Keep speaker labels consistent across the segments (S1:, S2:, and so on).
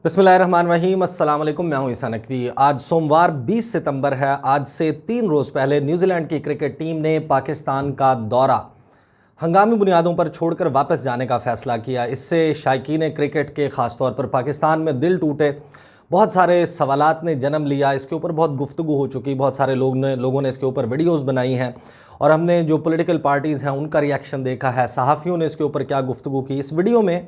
S1: बिस्मिल्लाहिर्रहमानिर्रहीम, अस्सलाम वालेकुम। मैं हूं ईसा नकवी। आज सोमवार 20 सितंबर है। आज से 3 रोज़ पहले न्यूजीलैंड की क्रिकेट टीम ने पाकिस्तान का दौरा हंगामी बुनियादों पर छोड़कर वापस जाने का फ़ैसला किया। इससे शायकीन क्रिकेट के ख़ास तौर पर पाकिस्तान में दिल टूटे, बहुत सारे सवालात ने जन्म लिया। इसके ऊपर बहुत गुफ्तगू हो चुकी, बहुत सारे लोगों ने इसके ऊपर वीडियोज़ बनाई हैं और हमने जो पॉलिटिकल पार्टीज़ हैं उनका रिएक्शन देखा है, सहाफ़ियों ने इसके ऊपर क्या गुफ्तगू की। इस वीडियो में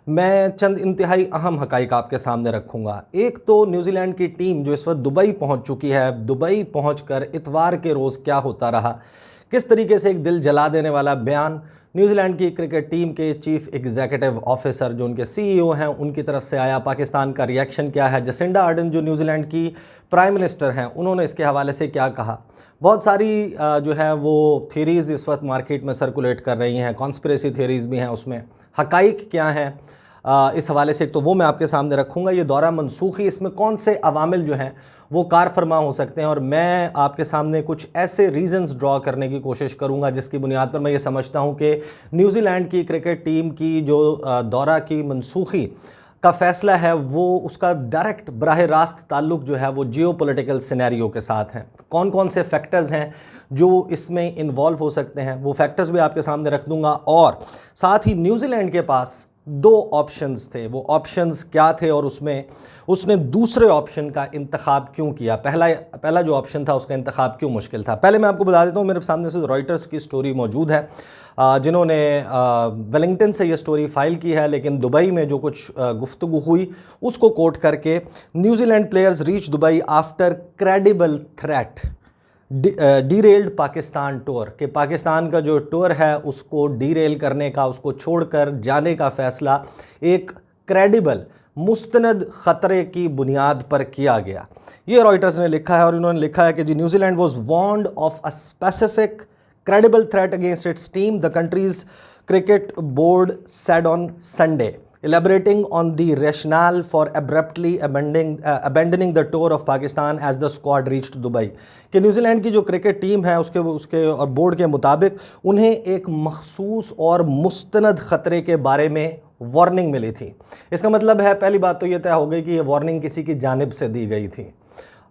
S1: मैं चंद इंतहाई अहम हक़ाइक़ आपके सामने रखूँगा। एक तो न्यूजीलैंड की टीम जो इस वक्त दुबई पहुँच चुकी है, दुबई पहुँचकर इतवार के रोज़ क्या होता रहा, किस तरीके से एक दिल जला देने वाला बयान न्यूजीलैंड की क्रिकेट टीम के चीफ एग्जीक्यूटिव ऑफिसर जो उनके सीईओ हैं उनकी तरफ से आया, पाकिस्तान का रिएक्शन क्या है, जसिंडा आर्डन जो न्यूजीलैंड की प्राइम मिनिस्टर हैं उन्होंने इसके हवाले से क्या कहा। बहुत सारी जो है वो थ्योरीज़ इस वक्त मार्केट में सर्कुलेट कर रही हैं, कॉन्स्पिरेसी थ्योरीज़ भी हैं, उसमें हक़ाइक़ क्या हैं इस हवाले से एक तो वो मैं आपके सामने रखूँगा। ये दौरा मनसूखी, इसमें कौन से अवामिल जो हैं वो कार फरमा हो सकते हैं और मैं आपके सामने कुछ ऐसे रीज़न्स ड्रॉ करने की कोशिश करूँगा जिसकी बुनियाद पर मैं ये समझता हूँ कि न्यूजीलैंड की क्रिकेट टीम की जो दौरा की मनसूखी का फ़ैसला है वो उसका डायरेक्ट बराह रास्त ताल्लुक़ जो है वो जियो पॉलिटिकल सिनेरियो के साथ हैं। कौन कौन से फैक्टर्स हैं जो इसमें इन्वॉल्व हो सकते हैं वो फैक्टर्स भी आपके सामने रख दूँगा। और साथ ही न्यूजीलैंड के पास 2 ऑप्शंस थे, वो ऑप्शंस क्या थे और उसमें उसने दूसरे ऑप्शन का इंतखाब क्यों किया, पहला जो ऑप्शन था उसका इंतखाब क्यों मुश्किल था। पहले मैं आपको बता देता हूँ, मेरे सामने से रॉयटर्स की स्टोरी मौजूद है जिन्होंने वेलिंगटन से ये स्टोरी फाइल की है, लेकिन दुबई में जो कुछ गुफ्तगू हुई उसको कोट करके, New Zealand players reach Dubai after credible threat derailed Pakistan tour, कि पाकिस्तान का जो टूर है उसको डीरेल करने का, उसको छोड़कर जाने का फ़ैसला एक क्रेडिबल मुस्तनद ख़तरे की बुनियाद पर किया गया। ये रॉयटर्स ने लिखा है और इन्होंने लिखा है कि जी New Zealand was warned of a specific credible threat against its team, the country's cricket board said on Sunday, elaborating on the rationale for abruptly abandoning the tour of Pakistan as the squad reached Dubai। कि New Zealand की जो cricket team है उसके और board के मुताबिक उन्हें एक मखसूस और मुस्तनद ख़तरे के बारे में वार्निंग मिली थी। इसका मतलब है, पहली बात तो ये तय हो गई कि ये वार्निंग किसी की जानिब से दी गई थी।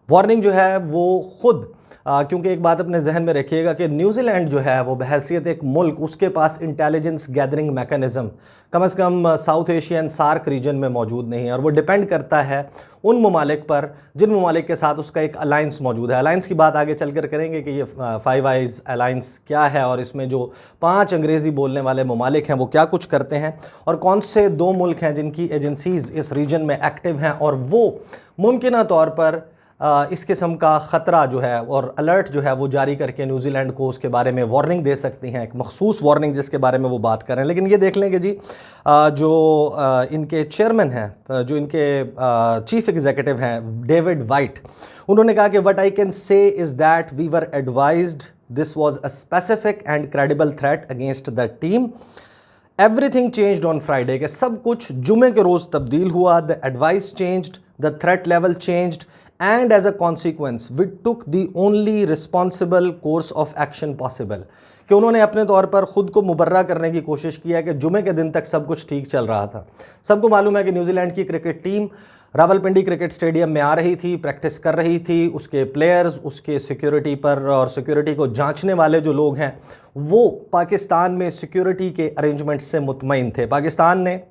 S1: वार्निंग जो है वो ख़ुद क्योंकि एक बात अपने जहन में रखिएगा कि न्यूजीलैंड जो है वो बहैसियत एक मुल्क, उसके पास इंटेलिजेंस गैदरिंग मैकेनिज़्म कम से कम साउथ एशियन सार्क रीजन में मौजूद नहीं है और वो डिपेंड करता है उन ममालिक पर जिन ममालिक के साथ उसका एक अलाइंस मौजूद है। अलाइंस की बात आगे चलकर करेंगे कि ये 5 आइज़ अलाइंस क्या है और इसमें जो 5 अंग्रेज़ी बोलने वाले ममालिक हैं वो क्या कुछ करते हैं और कौन से 2 मुल्क हैं जिनकी एजेंसीज़ इस रीजन में एक्टिव हैं और वो मुमकिना तौर पर इस किस्म का ख़तरा जो है और अलर्ट जो है वो जारी करके न्यूजीलैंड को उसके बारे में वार्निंग दे सकती हैं, एक मखसूस वार्निंग जिसके बारे में वो बात कर रहे हैं। लेकिन ये देख लें कि जी जो इनके चेयरमैन हैं, जो इनके चीफ एग्जीक्यूटिव हैं डेविड वाइट, उन्होंने कहा कि what I can say is that we were advised this was a specific and credible threat against the team. Everything changed on Friday, के सब कुछ जुमे के रोज़ तब्दील हुआ। The advice changed, the threat level changed and as a consequence we took the only responsible course of action possible। कि उन्होंने अपने तौर पर ख़ुद को मुबर्रा करने की कोशिश की है कि जुमे के दिन तक सब कुछ ठीक चल रहा था। सबको मालूम है कि न्यूजीलैंड की cricket team Rawalpindi cricket stadium में आ रही थी, प्रैक्टिस कर रही थी, उसके प्लेयर्स, उसके सिक्योरिटी पर और सिक्योरिटी को जांचने वाले जो लोग हैं वो पाकिस्तान में सिक्योरिटी के अरेंजमेंट से मुतमईन थे। पाकिस्तान ने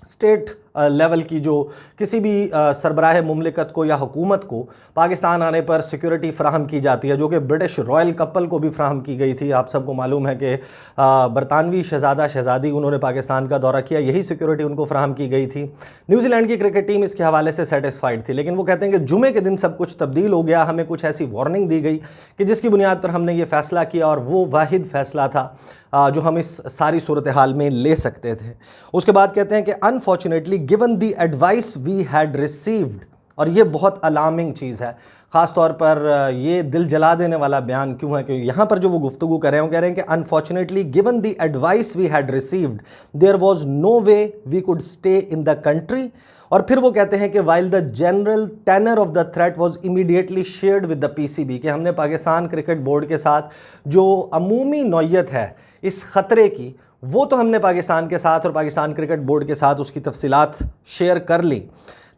S1: स्टेट लेवल की जो किसी भी सरबराह मुमलिकत को या हुकूमत को पाकिस्तान आने पर सिक्योरिटी फ़राहम की जाती है, जो कि ब्रिटिश रॉयल कपल को भी फ़राहम की गई थी। आप सबको मालूम है कि बरतानवी शहज़ादा शहज़ादी उन्होंने पाकिस्तान का दौरा किया, यही सिक्योरिटी उनको फ़राहम की गई थी। न्यूजीलैंड की क्रिकेट टीम इसके हवाले से सेटिस्फाइड थी, लेकिन वो कहते हैं कि जुमे के दिन सब कुछ तब्दील हो गया, हमें कुछ ऐसी वार्निंग दी गई कि जिसकी बुनियाद पर हमने ये फ़ैसला किया और वो वाहिद फ़ैसला था जो हम इस सारी सूरत हाल में ले सकते थे। उसके बाद कहते हैं कि unfortunately given the advice we had received, और ये बहुत अलार्मिंग चीज़ है, ख़ास तौर पर ये दिल जला देने वाला बयान क्यों है कि यहाँ पर जो वो गुफ्तगू कर रहे हैं वो कह रहे हैं कि unfortunately given the advice we had received there was no way we could stay in the country. और फिर वो कहते हैं कि while the general tenor of the threat was immediately shared with the PCB, कि हमने पाकिस्तान क्रिकेट बोर्ड के साथ जो अमूमी नौयत है इस ख़तरे की वो तो हमने पाकिस्तान के साथ और पाकिस्तान क्रिकेट बोर्ड के साथ उसकी तफसीलात शेयर कर ली,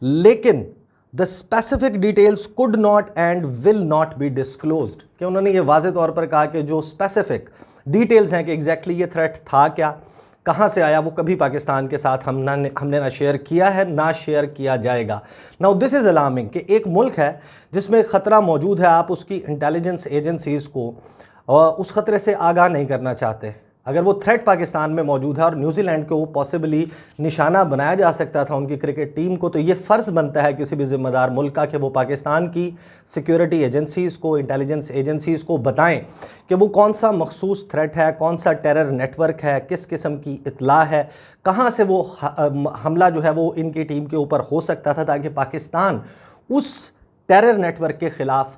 S1: लेकिन the specific details could not and will not be disclosed, कि उन्होंने ये वाज़े तौर पर कहा कि जो स्पेसिफिक डिटेल्स हैं कि एग्जैक्टली ये थ्रेट था क्या, कहाँ से आया, वो कभी पाकिस्तान के साथ हमने ना शेयर किया है ना शेयर किया जाएगा। नाउ दिस इज़ अलार्मिंग कि एक मुल्क है जिसमें ख़तरा मौजूद है, आप उसकी इंटेलिजेंस एजेंसीज़ को उस ख़तरे से आगाह नहीं करना चाहते। अगर वो थ्रेट पाकिस्तान में मौजूद है और न्यूजीलैंड को पॉसिबली निशाना बनाया जा सकता था उनकी क्रिकेट टीम को, तो ये फ़र्ज़ बनता है किसी भी ज़िम्मेदार मुल्क का कि वो पाकिस्तान की सिक्योरिटी एजेंसीज़ को, इंटेलिजेंस एजेंसीज़ को बताएं कि वो कौन सा मखसूस थ्रेट है, कौन सा टेरर नेटवर्क है, किस किस्म की इत्ला है, कहाँ से वो हमला जो है वो इनकी टीम के ऊपर हो सकता था, ताकि पाकिस्तान उस टेरर नेटवर्क के ख़िलाफ़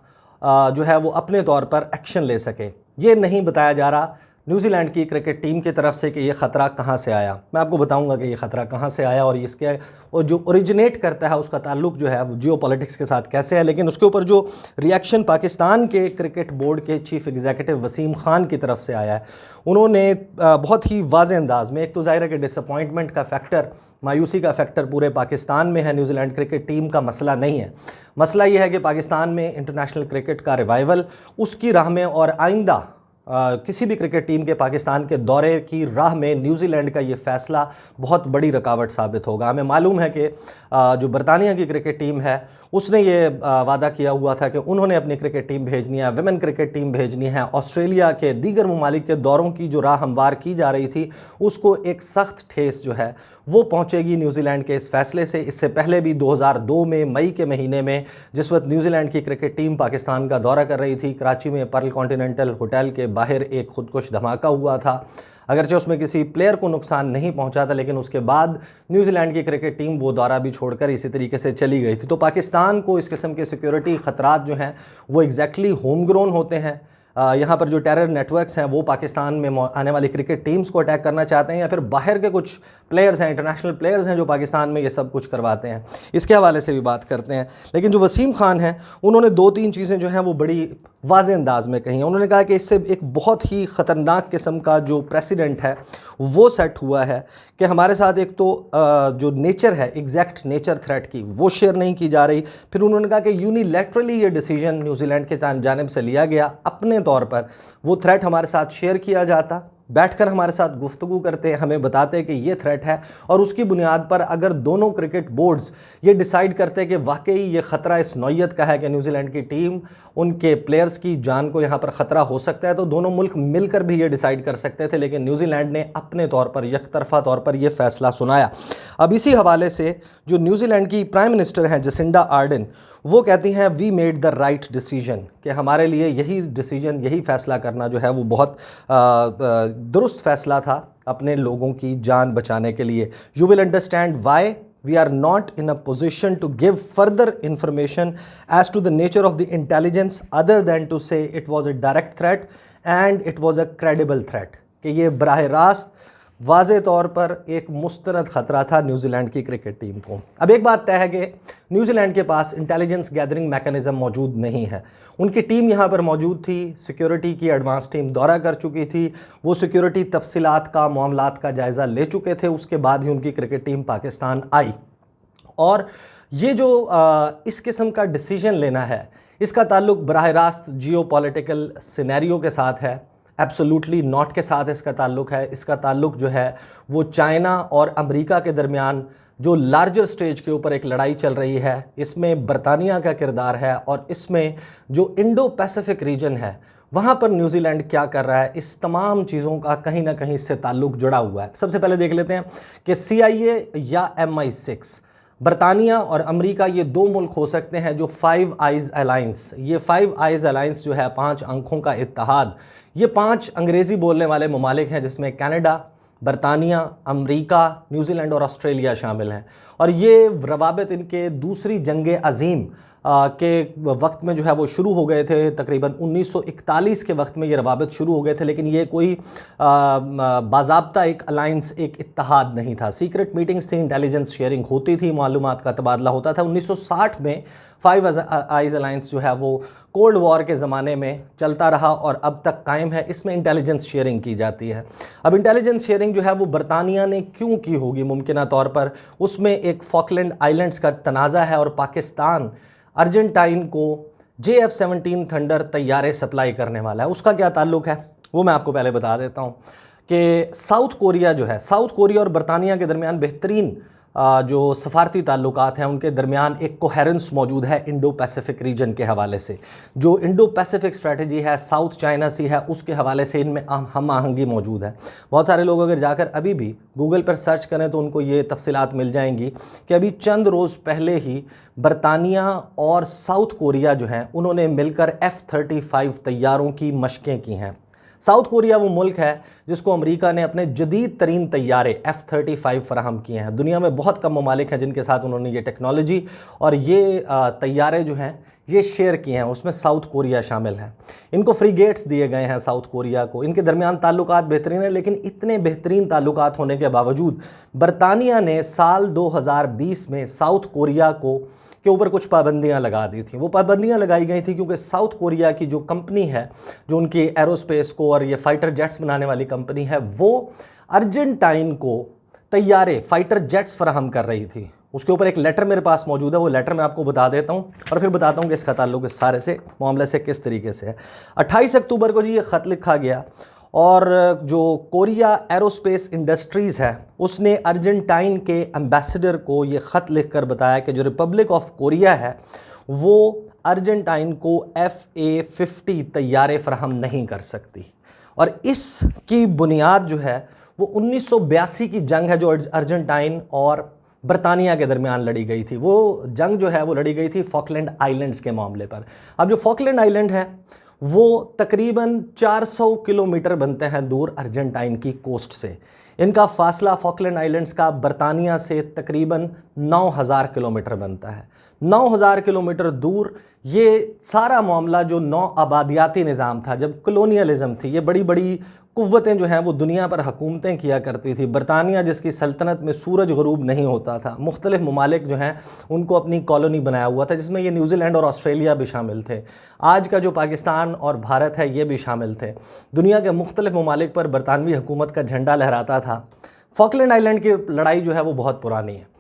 S1: जो है वो अपने तौर पर एक्शन ले सके। ये नहीं बताया जा रहा न्यूजीलैंड की क्रिकेट टीम की तरफ से कि ये ख़तरा कहाँ से आया। मैं आपको बताऊंगा कि ये ख़तरा कहाँ से आया और इसके और जो ओरिजिनेट करता है उसका ताल्लुक जो है वो जियो पॉलिटिक्स के साथ कैसे है। लेकिन उसके ऊपर जो रिएक्शन पाकिस्तान के क्रिकेट बोर्ड के चीफ़ एग्जीक्यूटिव वसीम खान की तरफ से आया है, उन्होंने बहुत ही वाज़े अंदाज में, एक तो ज़ाहिर है कि डिसअपॉइंटमेंट का फैक्टर, मायूसी का फैक्टर पूरे पाकिस्तान में है, न्यूजीलैंड क्रिकेट टीम का मसला नहीं है। मसला ये है कि पाकिस्तान में इंटरनेशनल क्रिकेट का रिवाइवल, उसकी राह में और आइंदा किसी भी क्रिकेट टीम के पाकिस्तान के दौरे की राह में न्यूजीलैंड का ये फ़ैसला बहुत बड़ी रुकावट साबित होगा। हमें मालूम है कि जो बरतानिया की क्रिकेट टीम है उसने ये वादा किया हुआ था कि उन्होंने अपनी क्रिकेट टीम भेजनी है, विमेन क्रिकेट टीम भेजनी है। ऑस्ट्रेलिया के दीगर ममालिक के दौरों की जो राह हमवार की जा रही थी उसको एक सख्त ठेस जो है वो पहुँचेगी न्यूजीलैंड के इस फैसले से। इससे पहले भी 2002 में मई के महीने में जिस वक्त न्यूजीलैंड की क्रिकेट टीम पाकिस्तान का दौरा कर रही थी, कराची में पर्ल कॉन्टिनेंटल होटल के बाहर एक खुदकुश धमाका हुआ था। अगरचे उसमें किसी प्लेयर को नुकसान नहीं पहुंचा था, लेकिन उसके बाद न्यूजीलैंड की क्रिकेट टीम वो दौरा भी छोड़कर इसी तरीके से चली गई थी। तो पाकिस्तान को इस किस्म के सिक्योरिटी ख़तरात जो हैं वो एग्जैक्टली होम ग्रोन होते हैं। यहाँ पर जो टेरर नेटवर्क्स हैं वो पाकिस्तान में आने वाली क्रिकेट टीम्स को अटैक करना चाहते हैं, या फिर बाहर के कुछ प्लेयर्स हैं, इंटरनेशनल प्लेयर्स हैं जो पाकिस्तान में ये सब कुछ करवाते हैं। इसके हवाले से भी बात करते हैं। लेकिन जो वसीम खान हैं उन्होंने 2-3 चीज़ें जो हैं वो बड़ी वाज़े अंदाज में कही हैं। उन्होंने कहा कि इससे एक बहुत ही ख़तरनाक किस्म का जो प्रेसिडेंट है वो सेट हुआ है कि हमारे साथ एक तो जो नेचर है, एग्जैक्ट नेचर थ्रेट की, वो शेयर नहीं की जा रही। फिर उन्होंने कहा कि यूनिलैटरली ये डिसीजन न्यूजीलैंड के जानिब से लिया गया, अपने तौर पर वो थ्रेट हमारे साथ शेयर किया जाता, बैठकर हमारे साथ गुफ्तगू करते, हमें बताते कि ये थ्रेट है, और उसकी बुनियाद पर अगर दोनों क्रिकेट बोर्ड्स ये डिसाइड करते कि वाकई ये ख़तरा इस नौइयत का है कि न्यूजीलैंड की टीम, उनके प्लेयर्स की जान को यहाँ पर ख़तरा हो सकता है, तो दोनों मुल्क मिलकर भी ये डिसाइड कर सकते थे। लेकिन न्यूजीलैंड ने अपने तौर पर, यकतरफ़ा तौर पर यह फ़ैसला सुनाया। अब इसी हवाले से जो न्यूजीलैंड की प्राइम मिनिस्टर हैं जसिंडा आर्डन, वो कहती हैं we made the right decision, कि हमारे लिए यही डिसीजन, यही फ़ैसला करना जो है वो बहुत दुरुस्त फ़ैसला था अपने लोगों की जान बचाने के लिए। You will understand why we are not in a position to give further information as to the nature of the intelligence other than to say it was a direct threat and it was a credible threat, कि ये बराह रास्त वाज़े तौर पर एक मुस्तरद ख़तरा था New Zealand की क्रिकेट टीम को। अब एक बात तय है कि न्यूजीलैंड के पास इंटेलिजेंस गैदरिंग मैकेनिज़्म मौजूद नहीं है। उनकी टीम यहाँ पर मौजूद थी, सिक्योरिटी की एडवांस टीम दौरा कर चुकी थी, वो सिक्योरिटी तफसीलात का, मामलात का जायज़ा ले चुके थे, उसके बाद ही उनकी क्रिकेट टीम पाकिस्तान आई। और ये जो इस किस्म का डिसीजन लेना है, इसका ताल्लुक बराह रास्त जियो पॉलिटिकल सिनेरियो के साथ है, एब्सोल्युटली नॉट के साथ इसका ताल्लुक है। इसका ताल्लुक जो है वो चाइना और अमेरिका के दरमियान जो लार्जर स्टेज के ऊपर एक लड़ाई चल रही है, इसमें बरतानिया का किरदार है, और इसमें जो इंडो पैसिफिक रीजन है वहाँ पर न्यूजीलैंड क्या कर रहा है, इस तमाम चीज़ों का कहीं ना कहीं इससे ताल्लुक जुड़ा हुआ है। सबसे पहले देख लेते हैं कि CIA या MI6, बरतानिया और अमेरिका, ये दो मुल्क हो सकते हैं जो फाइव आइज़ अलायंस, ये फाइव आइज़ अलायंस जो है 5 अंकों का इत्तेहाद, ये 5 अंग्रेज़ी बोलने वाले ममालिक हैं जिसमें कनाडा, बरतानिया, अमेरिका, न्यूजीलैंड और ऑस्ट्रेलिया शामिल हैं। और ये रवाबित इनके दूसरी जंग अज़ीम के वक्त में जो है वो शुरू हो गए थे। तकरीबन 1941 के वक्त में ये रवाबित शुरू हो गए थे, लेकिन ये कोई बाज़ाब्ता एक अलायंस, एक इत्तेहाद नहीं था। सीक्रेट मीटिंग्स थी, इंटेलिजेंस शेयरिंग होती थी, मालूमात का तबादला होता था। 1960 में फाइव आइज़ अलायंस जो है वो कोल्ड वॉर के ज़माने में चलता रहा और अब तक कायम है। इसमें इंटेलिजेंस शेयरिंग की जाती है। अब इंटेलिजेंस शेयरिंग जो है वो बरतानिया ने क्यों की होगी मुमकिना तौर पर, उसमें एक फॉकलैंड आइलैंड्स का तनाज़ा है और पाकिस्तान अर्जेंटाइन को JF-17 थंडर तैयारे सप्लाई करने वाला है। उसका क्या ताल्लुक़ है वो मैं आपको पहले बता देता हूँ कि साउथ कोरिया जो है, साउथ कोरिया और बरतानिया के दरमियान बेहतरीन जो सफारती ताल्लुकात हैं उनके दरमियान एक कोहेरेंस मौजूद है इंडो पैसिफिक रीजन के हवाले से। जो इंडो पैसिफिक स्ट्रेटजी है, साउथ चाइना सी है, उसके हवाले से इनमें हम आहंगी मौजूद है। बहुत सारे लोग अगर जाकर अभी भी गूगल पर सर्च करें तो उनको ये तफसीलात मिल जाएंगी कि अभी चंद रोज़ पहले ही बरतानिया और साउथ कोरिया जो हैं उन्होंने मिलकर F-35 तैयारों की मशक़ें की हैं। साउथ कोरिया वो मुल्क है जिसको अमेरिका ने अपने जदीद तरीन तैयारे F-35 फराहम किए हैं। दुनिया में बहुत कम ममालिक हैं जिनके साथ उन्होंने ये टेक्नोलॉजी और ये तैयारे जो हैं ये शेयर किए हैं, उसमें साउथ कोरिया शामिल है। इनको फ्रीगेट्स दिए गए हैं साउथ कोरिया को। इनके दरमियान ताल्लुकात बेहतरीन है, लेकिन इतने बेहतरीन ताल्लुकात होने के बावजूद बरतानिया ने साल 2020 में साउथ कोरिया के ऊपर कुछ पाबंदियां लगा दी थी। वो पाबंदियां लगाई गई थी क्योंकि साउथ कोरिया की जो कंपनी है, जो उनकी एरोस्पेस को और ये फाइटर जेट्स बनाने वाली कंपनी है, वो अर्जेंटाइन को तैयारे फाइटर जेट्स फराहम कर रही थी। उसके ऊपर एक लेटर मेरे पास मौजूद है, वो लेटर मैं आपको बता देता हूँ और फिर बताता हूँ कि इसका ताल्लुक इस सारे से मामले से किस तरीके से है। 28 अक्टूबर को जी ये ख़त लिखा गया और जो कोरिया एरोस्पेस इंडस्ट्रीज़ है उसने अर्जेंटाइन के एम्बेसडर को ये ख़त लिखकर बताया कि जो रिपब्लिक ऑफ कोरिया है वो अर्जेंटाइन को FA-50 तैयारे फराहम नहीं कर सकती। और इसकी बुनियाद जो है वो 1982 की जंग है जो अर्जेंटाइन और बरतानिया के दरमियान लड़ी गई थी। वो जंग जो है वो लड़ी गई थी फॉकलैंड आइलैंड्स के मामले पर। अब जो फॉकलैंड आइलैंड है वो तकरीबन 400 किलोमीटर बनते हैं दूर अर्जेंटाइन की कोस्ट से। इनका फासला फॉकलैंड आइलैंड्स का बरतानिया से तकरीबन 9000 किलोमीटर बनता है। 9000 किलोमीटर दूर ये सारा मामला जो नौ आबादियाती निज़ाम था, जब कॉलोनियलिज़म थी, ये बड़ी बड़ी कुव्वतें जो हैं वो दुनिया पर हुकूमतें किया करती थी। बरतानिया जिसकी सल्तनत में सूरज गरूब नहीं होता था, मुख्तलिफ ममालिक जो हैं उनको अपनी कॉलोनी बनाया हुआ था, जिसमें ये न्यूजीलैंड और ऑस्ट्रेलिया भी शामिल थे। आज का जो पाकिस्तान और भारत है ये भी शामिल थे। दुनिया के मुख्तलिफ ममालिक पर बरतानवी हुकूमत का झंडा लहराता था। फॉकलैंड आइलैंड की लड़ाई जो है वो बहुत पुरानी है।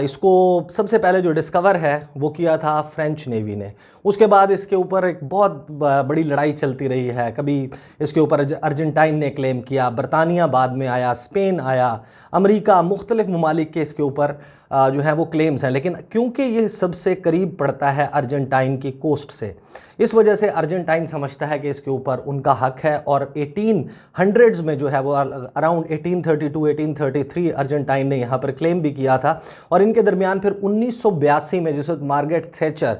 S1: इसको सबसे पहले जो डिस्कवर है वो किया था फ्रेंच नेवी ने। उसके बाद इसके ऊपर एक बहुत बड़ी लड़ाई चलती रही है। कभी इसके ऊपर अर्जेंटाइन ने क्लेम किया, बरतानिया बाद में आया, स्पेन आया, अमेरिका, मुख्तलिफ ममालिक के इसके ऊपर जो है वो क्लेम्स हैं। लेकिन क्योंकि ये सबसे करीब पड़ता है अर्जेंटाइन की कोस्ट से, इस वजह से अर्जेंटाइन समझता है कि इसके ऊपर उनका हक है। और 1800s में जो है वो अराउंड 1832 1833 अर्जेंटाइन ने यहाँ पर क्लेम भी किया था। और इनके दरमियान फिर 1982 में जिस वक्त Margaret Thatcher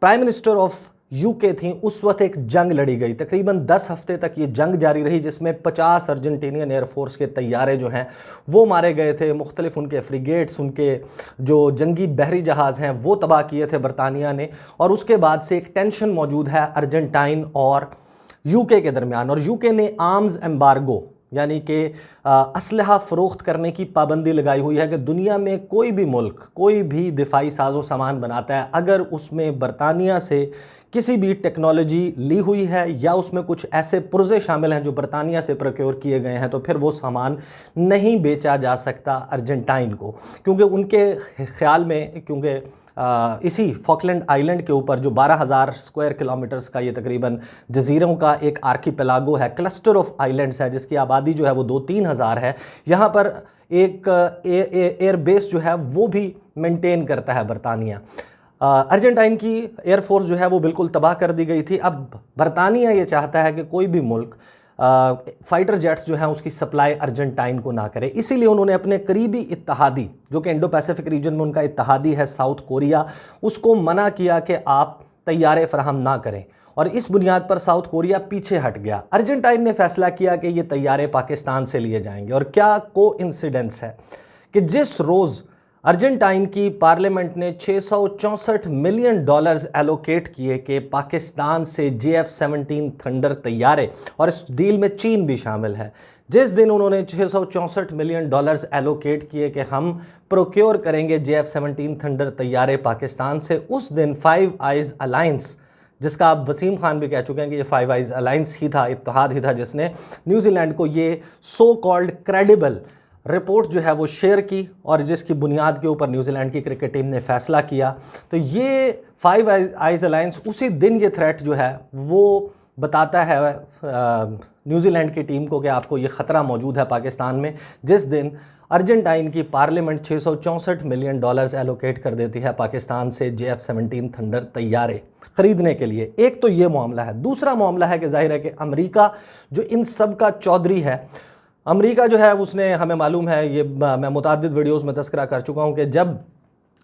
S1: prime minister of UK थी, उस वक्त एक जंग लड़ी गई। तकरीबन 10 हफ्ते तक ये जंग जारी रही, जिसमें 50 अर्जेंटीनियन एयरफोर्स के तैयारे जो हैं वो मारे गए थे। मुख्तलिफ उनके फ्रिगेट्स, उनके जो जंगी बहरी जहाज़ हैं वो तबाह किए थे बरतानिया ने। और उसके बाद से एक टेंशन मौजूद है अर्जेंटाइन और UK के दरमियान। और UK ने आर्म्स एम्बार्गो यानी कि असलहा फ़रोख्त करने की पाबंदी लगाई हुई है कि दुनिया में कोई भी मुल्क कोई भी दिफाई साजो सामान बनाता है, अगर उसमें बरतानिया से किसी भी टेक्नोलॉजी ली हुई है या उसमें कुछ ऐसे पुर्जे शामिल हैं जो बरतानिया से प्रोक्योर किए गए हैं, तो फिर वो सामान नहीं बेचा जा सकता अर्जेंटाइन को। क्योंकि उनके ख्याल में, क्योंकि इसी फॉकलैंड आइलैंड के ऊपर जो 12,000 स्क्वायर किलोमीटर्स का ये तकरीबन जजीरों का एक आर्कीपेलागो है, क्लस्टर ऑफ आइलैंड्स है, जिसकी आबादी जो है वो 2-3 हज़ार है। यहाँ पर एक एयरबेस जो है वो भी मेंटेन करता है बरतानिया। अर्जेंटाइन की एयरफोर्स जो है वो बिल्कुल तबाह कर दी गई थी। अब बरतानिया ये चाहता है कि कोई भी मुल्क फाइटर जेट्स जो हैं उसकी सप्लाई अर्जेंटाइन को ना करे। इसीलिए उन्होंने अपने करीबी इत्तेहादी, जो कि इंडो पैसिफिक रीजन में उनका इत्तेहादी है साउथ कोरिया, उसको मना किया कि आप तैयारे फराहम ना करें। और इस बुनियाद पर साउथ कोरिया पीछे हट गया। अर्जेंटाइन ने फैसला किया कि ये तैयारे पाकिस्तान से लिए जाएंगे। और क्या कोइंसिडेंस है कि जिस रोज़ अर्जेंटाइन की पार्लियामेंट ने $664 मिलियन एलोकेट किए कि पाकिस्तान से JF-17 थंडर तैयारे, और इस डील में चीन भी शामिल है। जिस दिन उन्होंने $664 मिलियन एलोकेट किए कि हम प्रोक्योर करेंगे JF-17 थंडर तैयारे पाकिस्तान से, उस दिन फाइव आइज अलायंस, जिसका आप वसीम खान भी कह चुके हैं कि ये फाइव आइज अलायंस ही था, इत्तेहाद ही था, जिसने न्यूजीलैंड को ये सो कॉल्ड क्रेडिबल रिपोर्ट जो है वो शेयर की, और जिसकी बुनियाद के ऊपर न्यूजीलैंड की क्रिकेट टीम ने फैसला किया। तो ये फाइव आइज अलायंस उसी दिन ये थ्रेट जो है वो बताता है न्यूजीलैंड की टीम को कि आपको ये ख़तरा मौजूद है पाकिस्तान में, जिस दिन अर्जेंटाइन की पार्लियामेंट $664 मिलियन एलोकेट कर देती है पाकिस्तान से JF-17 थंडर तैयारे ख़रीदने के लिए। एक तो ये मामला है। दूसरा मामला है कि जाहिर है कि अमेरिका जो इन सब का चौधरी है, अमेरिका जो है उसने, हमें मालूम है, ये मैं मुताद्दिद वीडियोस में तस्करा कर चुका हूँ कि जब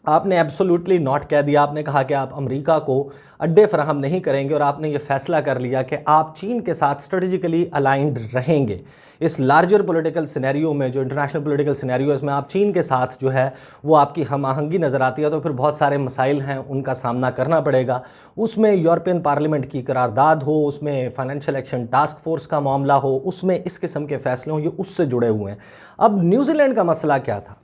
S1: आपने एब्सोल्युटली नॉट कह दिया, आपने कहा कि आप अमेरिका को अड्डे फराहम नहीं करेंगे, और आपने ये फैसला कर लिया कि आप चीन के साथ स्ट्रेटजिकली अलाइंड रहेंगे इस लार्जर पॉलिटिकल सिनेरियो में, जो इंटरनेशनल पॉलिटिकल सिनेरियो है, इसमें आप चीन के साथ जो है वो आपकी हम आहंगी नज़र आती है, तो फिर बहुत सारे मसाइल हैं उनका सामना करना पड़ेगा। उसमें यूरोपियन पार्लियामेंट की करारदाद हो, उसमें फाइनेंशियल एक्शन टास्क फोर्स का मामला हो, उसमें इस किस्म के फैसले हों, ये उससे जुड़े हुए हैं। अब न्यूजीलैंड का मसला क्या था?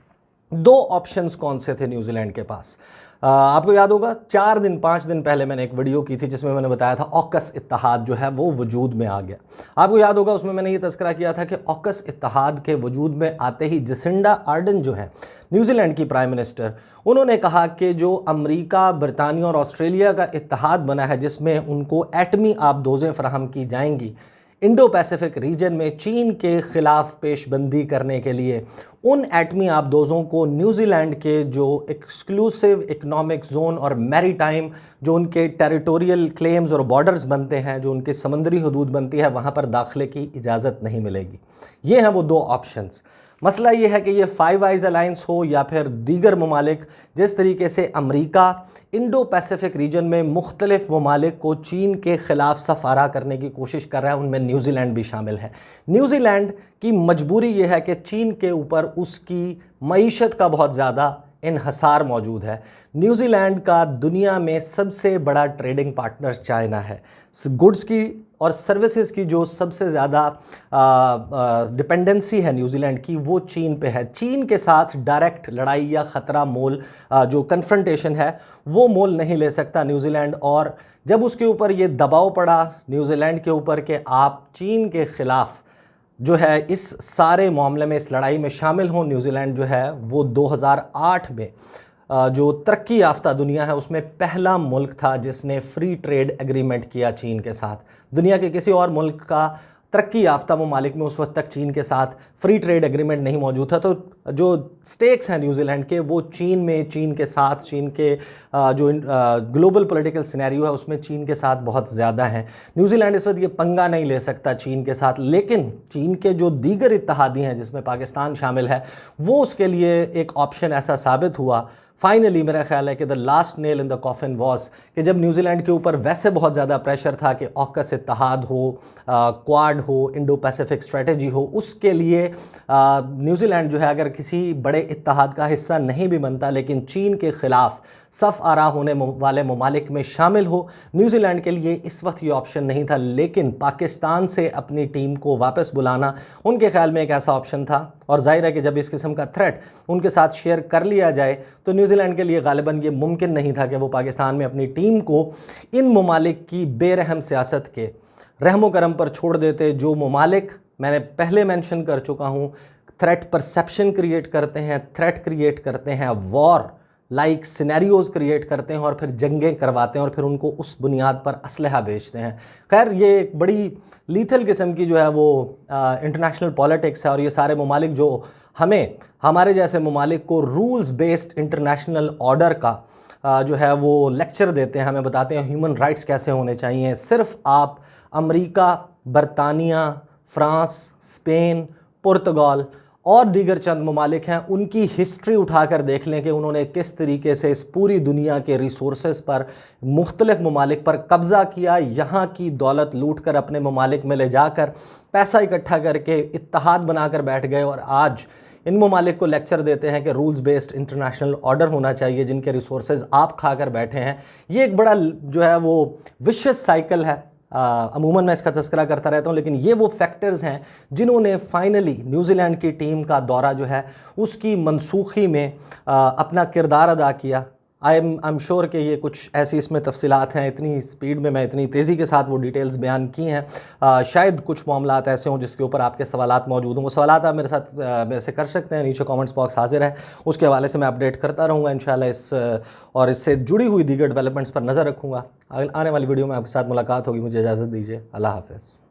S1: दो ऑप्शंस कौन से थे न्यूजीलैंड के पास? आपको याद होगा 5 दिन पहले मैंने एक वीडियो की थी जिसमें मैंने बताया था ऑकस इत्तेहाद जो है वो वजूद में आ गया। आपको याद होगा उसमें मैंने ये तस्करा किया था कि ऑकस इत्तेहाद के वजूद में आते ही जसिंडा आर्डन जो है न्यूजीलैंड की प्राइम मिनिस्टर, उन्होंने कहा कि जो अमेरिका, बरतानिया और ऑस्ट्रेलिया का इत्तेहाद बना है जिसमें उनको एटमी आबदोज़ें फराहम की जाएंगी इंडो पैसिफिक रीजन में चीन के ख़िलाफ़ पेशबंदी करने के लिए, उन एटमी आबदोज़ों को न्यूजीलैंड के जो एक्सक्लूसिव इकनॉमिक जोन और मैरीटाइम जो उनके टेरिटोरियल क्लेम्स और बॉर्डर्स बनते हैं, जो उनकी समंदरी हदूद बनती है, वहाँ पर दाखिले की इजाज़त नहीं मिलेगी। ये हैं वो दो ऑप्शंस। मसला ये है कि ये फाइव आइज अलायंस हो या फिर दीगर ममालिक, जिस तरीके से अमेरिका इंडो पैसिफिक रीजन में मुख्तलिफ ममालिक को चीन के ख़िलाफ़ सफ़ारा करने की कोशिश कर रहा है, उनमें न्यूजीलैंड भी शामिल है। न्यूजीलैंड की मजबूरी ये है कि चीन के ऊपर उसकी मईशत का बहुत ज़्यादा इन्हसार मौजूद है। न्यूजीलैंड का दुनिया में सबसे बड़ा ट्रेडिंग पार्टनर चाइना है। गुड्स की और सर्विसेज की जो सबसे ज़्यादा डिपेंडेंसी है न्यूजीलैंड की, वो चीन पे है। चीन के साथ डायरेक्ट लड़ाई या ख़तरा मोल जो कन्फ्रंटेशन है वो मोल नहीं ले सकता न्यूजीलैंड। और जब उसके ऊपर ये दबाव पड़ा न्यूजीलैंड के ऊपर कि आप चीन के ख़िलाफ़ जो है इस सारे मामले में, इस लड़ाई में शामिल हों, न्यूजीलैंड जो है वो 2008 में जो तरक्की याफ्ता दुनिया है उसमें पहला मुल्क था जिसने फ्री ट्रेड एग्रीमेंट किया चीन के साथ। दुनिया के किसी और मुल्क का तरक्की याफ्ता ममालिक में उस वक्त तक चीन के साथ फ्री ट्रेड एग्रीमेंट नहीं मौजूद था। तो जो स्टेक्स हैं न्यूजीलैंड के, वो चीन में, चीन के साथ, चीन के जो ग्लोबल पॉलिटिकल सिनेरियो है उसमें चीन के साथ बहुत ज़्यादा है। न्यूजीलैंड इस वक्त ये पंगा नहीं ले सकता चीन के साथ, लेकिन चीन के जो दीगर इत्तेहादी हैं जिसमें पाकिस्तान शामिल है, वो उसके लिए एक ऑप्शन ऐसा साबित हुआ। फाइनली मेरा ख्याल है कि the last nail in the coffin was कि जब न्यूजीलैंड के ऊपर वैसे बहुत ज़्यादा प्रेशर था कि ऑकस इत्तेहाद हो, क्वाड हो, इंडो पैसिफिक स्ट्रेटजी हो, उसके लिए न्यूजीलैंड जो है अगर किसी बड़े इत्तेहाद का हिस्सा नहीं भी बनता लेकिन चीन के ख़िलाफ़ सफ़ आरा होने वाले ममालिक में शामिल हो, न्यूजीलैंड के लिए इस वक्त ये ऑप्शन नहीं था। लेकिन पाकिस्तान से अपनी टीम को वापस बुलाना उनके ख्याल में एक ऐसा ऑप्शन था, और जाहिर है कि जब इस किस्म का थ्रेट उनके साथ शेयर कर लिया जाए तो न्यूजीलैंड के लिए गालिबन ये मुमकिन नहीं था कि वो पाकिस्तान में अपनी टीम को इन ममालिक की बेरहम सियासत के रहमो करम पर छोड़ देते, जो ममालिक मैंने पहले मेंशन कर चुका हूँ, थ्रेट परसेप्शन क्रिएट करते हैं, थ्रेट क्रिएट करते हैं, वॉर लाइक सिनेरियोज क्रिएट करते हैं और फिर जंगें करवाते हैं और फिर उनको उस बुनियाद पर असलहा बेचते हैं। खैर ये एक बड़ी लीथल किस्म की जो है वो इंटरनेशनल पॉलिटिक्स है, और ये सारे ममालिक जो हमें, हमारे जैसे ममालिक को रूल्स बेस्ड इंटरनेशनल ऑर्डर का जो है वो लेक्चर देते हैं, हमें बताते हैं ह्यूमन राइट्स कैसे होने चाहिए। सिर्फ आप अमेरिका, बरतानिया, फ्रांस, स्पेन, पुर्तगाल और दीगर चंद ममालिक हैं, उनकी हिस्ट्री उठाकर देख लें कि उन्होंने किस तरीके से इस पूरी दुनिया के रिसोर्सेज पर, मुख्तलिफ ममालिक पर कब्ज़ा किया, यहाँ की दौलत लूट कर अपने ममालिक में ले जाकर पैसा इकट्ठा करके इत्तेहाद बनाकर बैठ गए, और आज इन ममालिक को लेक्चर देते हैं कि रूल्स बेस्ड इंटरनेशनल ऑर्डर होना चाहिए, जिनके रिसोर्सेज आप खाकर बैठे हैं। ये एक बड़ा जो है वो विशियस साइकिल है। अमूमन मैं इसका तज़किरा करता रहता हूँ, लेकिन ये वो फैक्टर्स हैं जिन्होंने फाइनली न्यूजीलैंड की टीम का दौरा जो है उसकी मनसूखी में अपना किरदार अदा किया। आई एम श्योर कि ये कुछ ऐसी इसमें तफसीलात हैं, इतनी स्पीड में मैं इतनी तेज़ी के साथ वो डिटेल्स बयान की हैं। शायद कुछ मामलात ऐसे हों जिसके ऊपर आपके सवालात मौजूद हों। वो सवालात आप मेरे से कर सकते हैं, नीचे कमेंट्स बॉक्स हाजिर है, उसके हवाले से मैं अपडेट करता रहूँगा इंशाल्लाह। और इससे जुड़ी हुई दीगर डेवलपमेंट्स पर नज़र रखूँगा। आने वाली वीडियो में आपके साथ मुलाकात होगी। मुझे इजाज़त दीजिए। अल्लाह हाफ़िज़।